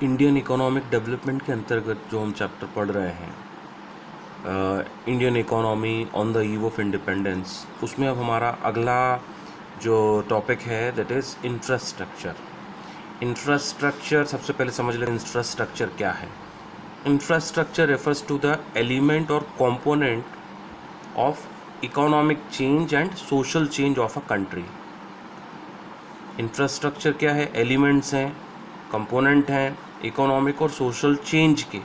Indian economic development के अंतर्गत जो हम चैप्टर पढ़ रहे हैं, Indian economy on the eve of independence, उसमें अब हमारा अगला जो टॉपिक है दैट इज़ इंफ्रास्ट्रक्चर। इंफ्रास्ट्रक्चर सबसे पहले समझ लें इंफ्रास्ट्रक्चर क्या है। Infrastructure refers to the element और component of economic change and social change of a country. Infrastructure क्या है? एलिमेंट्स हैं, कंपोनेंट हैं इकोनॉमिक और सोशल चेंज के,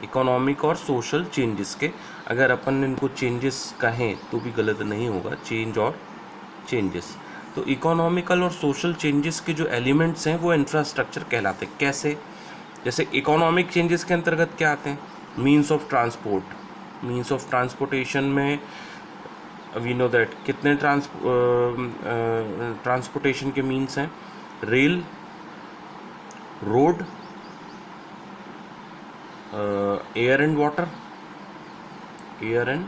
इकोनॉमिक और सोशल चेंजेस के। अगर अपन इनको चेंजेस कहें तो भी गलत नहीं होगा, चेंज और चेंजेस। तो इकोनॉमिकल और सोशल चेंजेस के जो एलिमेंट्स हैं वो इंफ्रास्ट्रक्चर कहलाते हैं। कैसे? जैसे इकोनॉमिक चेंजेस के अंतर्गत क्या आते हैं? Means of transport. Means of transportation में वी नो दैट कितने ट्रांसपोर्टेशन के मीन्स हैं? Rail, road, air and water. Air and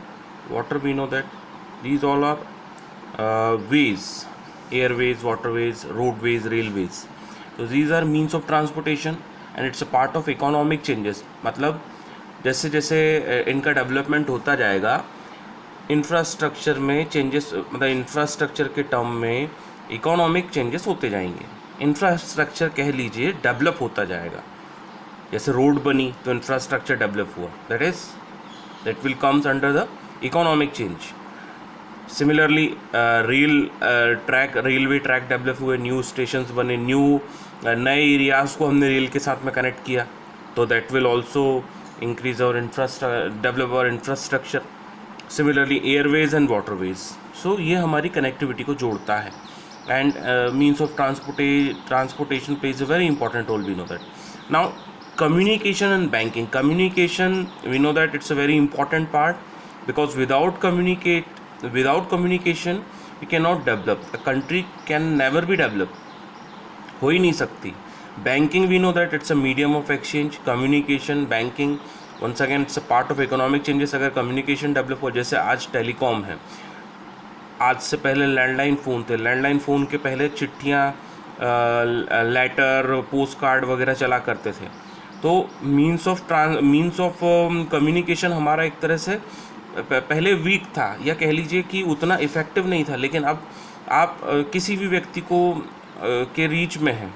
water, we know that these all are ways, airways, waterways, roadways, railways. So these are means of transportation and it's a part of economic changes. मतलब जैसे जैसे इनका development होता जाएगा, infrastructure में changes, मतलब infrastructure के term में इकोनॉमिक चेंजेस होते जाएंगे। इंफ्रास्ट्रक्चर कह लीजिए डेवलप होता जाएगा। जैसे रोड बनी तो इंफ्रास्ट्रक्चर डेवलप हुआ, that will comes under the economic change. Similarly railway track develop हुए, न्यू स्टेशंस बने, नए एरियाज़ को हमने रेल के साथ में कनेक्ट किया, तो दैट विल ऑल्सो इंक्रीज और डेवलप और infrastructure. Similarly airways and waterways, so ये हमारी कनेक्टिविटी को जोड़ता है। And means of transportation plays a very important role, we know that. Now communication and banking. Communication, we know that it's a very important part, because without communication we cannot develop. A country can never be developed, हो ही नहीं सकती। Banking, we know that it's a medium of exchange. Communication, banking, once again it's a part of economic changes। अगर communication develop हो, जैसे आज telecom है, आज से पहले लैंडलाइन फ़ोन थे, लैंडलाइन फ़ोन के पहले चिट्ठियाँ, लेटर, पोस्ट कार्ड वगैरह चला करते थे। तो मीन्स ऑफ कम्युनिकेशन हमारा एक तरह से पहले वीक था, या कह लीजिए कि उतना इफ़ेक्टिव नहीं था। लेकिन अब आप किसी भी व्यक्ति को के रीच में हैं,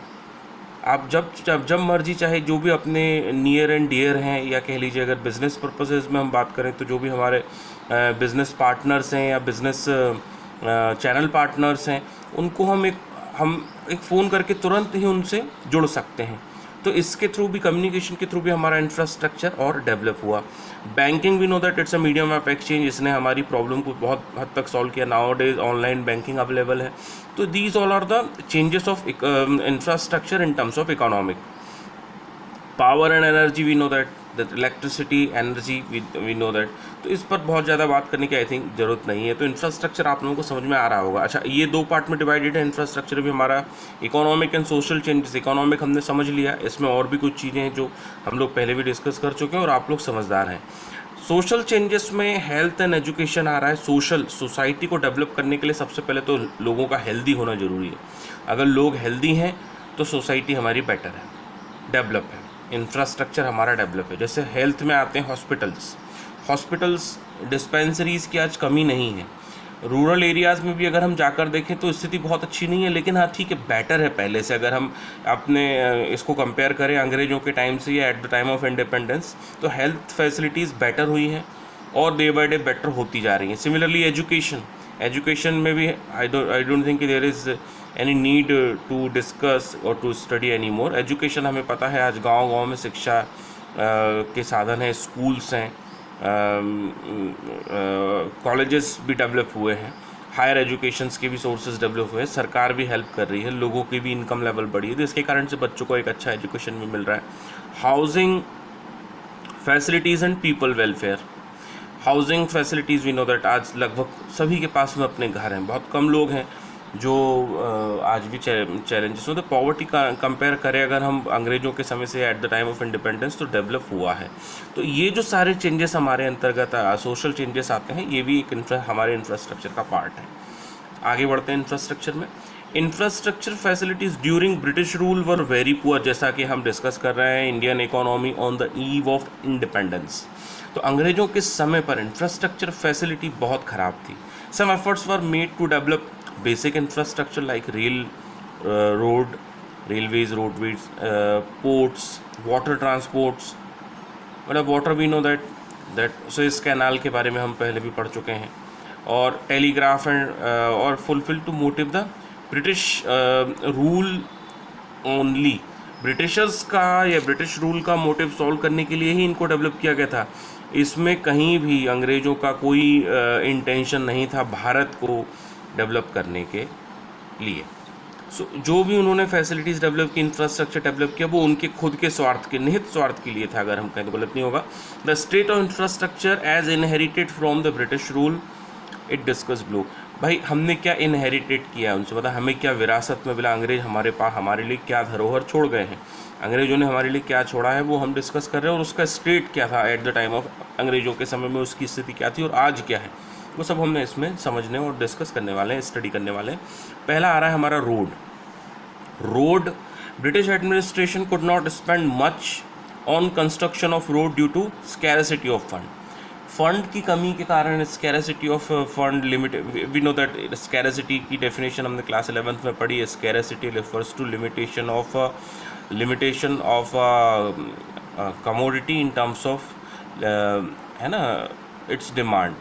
आप जब मर्जी चाहे जो भी अपने नियर एंड डियर हैं, या कह लीजिए अगर बिज़नेस पर्पसेस में हम बात करें तो जो भी हमारे बिज़नेस पार्टनर्स हैं या बिज़नेस चैनल पार्टनर्स हैं, उनको हम एक फ़ोन करके तुरंत ही उनसे जुड़ सकते हैं। तो इसके थ्रू भी, कम्युनिकेशन के थ्रू भी हमारा इंफ्रास्ट्रक्चर और डेवलप हुआ। Banking, we know that it's a medium of exchange. इसने हमारी प्रॉब्लम को बहुत हद तक सॉल्व किया। Nowadays online banking available है। तो these all are the changes of infrastructure in terms of economic. Power and energy, we know that electricity, energy, we know that. तो इस पर बहुत ज़्यादा बात करने की आई थिंक ज़रूरत नहीं है। तो इंफ्रास्ट्रक्चर आप लोगों को समझ में आ रहा होगा। अच्छा, ये दो पार्ट में डिवाइडेड है इंफ्रास्ट्रक्चर भी हमारा। Economic and social changes, economic हमने समझ लिया, इसमें और भी कुछ चीज़ें हैं जो हम लोग पहले भी डिस्कस कर चुके हैं और आप लोग समझदार हैं। सोशल चेंजेस में हेल्थ एंड एजुकेशन आ रहा है। सोसाइटी को डेवलप करने के लिए सबसे पहले तो लोगों का हेल्दी होना ज़रूरी है। अगर लोग हेल्दी हैं तो सोसाइटी हमारी बेटर है, डेवलप है, इंफ्रास्ट्रक्चर हमारा डेवलप है। जैसे हेल्थ में आते हैं हॉस्पिटल्स, डिस्पेंसरीज़ की आज कमी नहीं है। रूरल एरियाज़ में भी अगर हम जाकर देखें तो स्थिति बहुत अच्छी नहीं है, लेकिन हाँ ठीक है, बेटर है पहले से। अगर हम अपने इसको कंपेयर करें अंग्रेज़ों के टाइम से या at the time of independence, तो हेल्थ फैसिलिटीज़ बेटर हुई हैं और डे बाय डे बेटर होती जा रही हैं। सिमिलरली एजुकेशन में भी I don't think there is any need to discuss और to study any more. Education हमें पता है आज गाँव में शिक्षा के साधन हैं, स्कूल्स हैं, कॉलेजेस भी डेवलप हुए हैं, हायर एजुकेशंस के भी सोर्सेज डेवलप हुए हैं, सरकार भी हेल्प कर रही है, लोगों की भी इनकम लेवल बढ़ी है, तो इसके कारण से बच्चों को एक अच्छा एजुकेशन भी मिल रहा है। Housing facilities and people welfare. Housing facilities, we know that आज लगभग सभी के पास में अपने घर हैं। बहुत कम लोग हैं जो आज भी चैलेंजेस होते। पॉवर्टी का कंपेयर करें अगर हम अंग्रेज़ों के समय से at the time of independence, तो डेवलप हुआ है। तो ये जो सारे चेंजेस हमारे अंतर्गत सोशल चेंजेस आते हैं, ये भी एक हमारे इंफ्रास्ट्रक्चर का पार्ट है। आगे बढ़ते हैं इंफ्रास्ट्रक्चर में। Infrastructure facilities during British rule were very poor, जैसा कि हम डिस्कस कर रहे हैं Indian economy on the eve of independence. तो अंग्रेज़ों के समय पर इंफ्रास्ट्रक्चर फैसिलिटी बहुत ख़राब थी। Some efforts were made to develop basic infrastructure like rail, road, railways, roadways, ports, water transports, मतलब water we know that Suez canal के बारे में हम पहले भी पढ़ चुके हैं, और टेलीग्राफ एंड और fulfil to motive the British rule only. Britishers का या ब्रिटिश रूल का मोटिव सॉल्व करने के लिए ही इनको डेवलप किया गया था। इसमें कहीं भी अंग्रेज़ों का कोई इंटेंशन नहीं था भारत को डेवलप करने के लिए। जो भी उन्होंने फैसिलिटीज़ डेवलप की, इंफ्रास्ट्रक्चर डेवलप किया, वो उनके खुद के स्वार्थ के, निहित स्वार्थ के लिए था, अगर हम कहें तो गलत नहीं होगा। The state of infrastructure as inherited from the British rule it discuss blue. भाई हमने क्या इनहेरिटेड किया उनसे, मतलब हमें क्या विरासत में मिला, अंग्रेज हमारे पास हमारे लिए क्या धरोहर छोड़ गए हैं, अंग्रेज़ों ने हमारे लिए क्या छोड़ा है, वो हम डिस्कस कर रहे हैं। और उसका स्टेट क्या था एट द टाइम ऑफ अंग्रेज़ों के समय में, उसकी स्थिति क्या थी और आज क्या है, वो सब हमने इसमें समझने और डिस्कस करने वाले हैं, स्टडी करने वाले हैं। पहला आ रहा है हमारा road. British administration could not spend much on construction of road due to scarcity of fund की कमी के कारण, scarcity of fund limit, we know that scarcity की डेफिनेशन हमने क्लास 11th में पढ़ी है। Scarcity refers to limitation of commodity in terms of, है ना, इट्स डिमांड,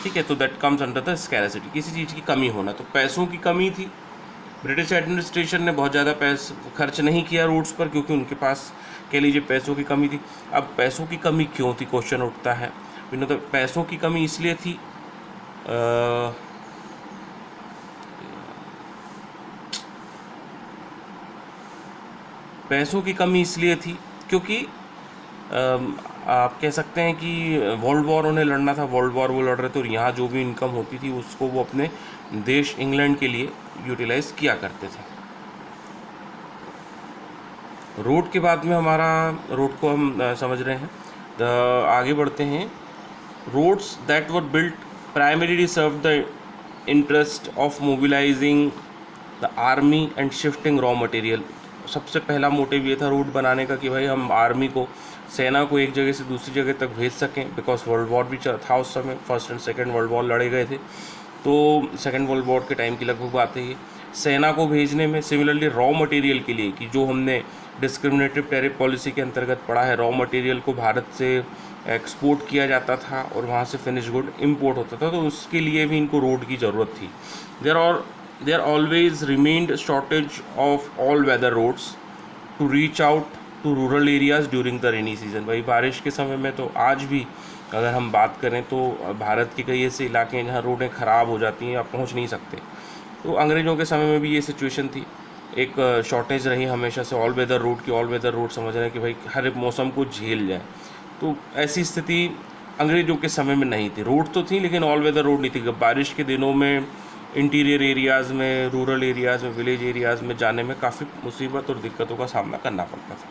ठीक है। तो that comes under the scarcity, किसी चीज़ की कमी होना। तो पैसों की कमी थी, ब्रिटिश एडमिनिस्ट्रेशन ने बहुत ज़्यादा पैसे खर्च नहीं किया रोड्स पर, क्योंकि उनके पास कह लीजिए पैसों की कमी थी। अब पैसों की कमी क्यों थी, क्वेश्चन उठता है। तो पैसों की कमी इसलिए थी, पैसों की कमी इसलिए थी क्योंकि आप कह सकते हैं कि वर्ल्ड वॉर उन्हें लड़ना था, वर्ल्ड वॉर वो लड़ रहे थे, और यहाँ जो भी इनकम होती थी उसको वो अपने देश इंग्लैंड के लिए यूटिलाइज किया करते थे। रोड के बाद में हमारा रोड को हम समझ रहे हैं, आगे बढ़ते हैं। Roads that were built primarily serve the interest of mobilising the army and shifting raw material. सबसे पहला मोटिव ये था रोड बनाने का कि भाई हम आर्मी को, सेना को एक जगह से दूसरी जगह तक भेज सकें, बिकॉज वर्ल्ड वॉर भी था उस समय, first and second world war लड़े गए थे। तो सेकेंड वर्ल्ड वॉर के टाइम की लगभग बात है ये। सेना को भेजने में, सिमिलरली रॉ मटेरियल के लिए, कि जो हमने डिस्क्रिमिनेटिव टैरिफ पॉलिसी के अंतर्गत पढ़ा है, रॉ मटेरियल को भारत से एक्सपोर्ट किया जाता था और वहाँ से फिनिश गुड इंपोर्ट होता था, तो उसके लिए भी इनको रोड की ज़रूरत थी। There always remained shortage of all weather roads to reach out to rural areas during the rainy season. भाई बारिश के समय में, तो आज भी अगर हम बात करें तो भारत के कई ऐसे इलाके हैं जहाँ रोडें ख़राब हो जाती हैं, आप पहुँच नहीं सकते। तो अंग्रेज़ों के समय में भी ये सिचुएशन थी, एक शॉर्टेज रही हमेशा से ऑल वेदर रोड की। ऑल वेदर रोड समझ रहे हैं कि भाई हर एक मौसम को झेल जाए, तो ऐसी स्थिति अंग्रेज़ों के समय में नहीं थी। रोड तो थी लेकिन ऑल वेदर रोड नहीं थी। बारिश के दिनों में इंटीरियर एरियाज़ में, रूरल एरियाज़ में, विलेज एरियाज़ में जाने में काफ़ी मुसीबत और दिक्कतों का सामना करना पड़ता था।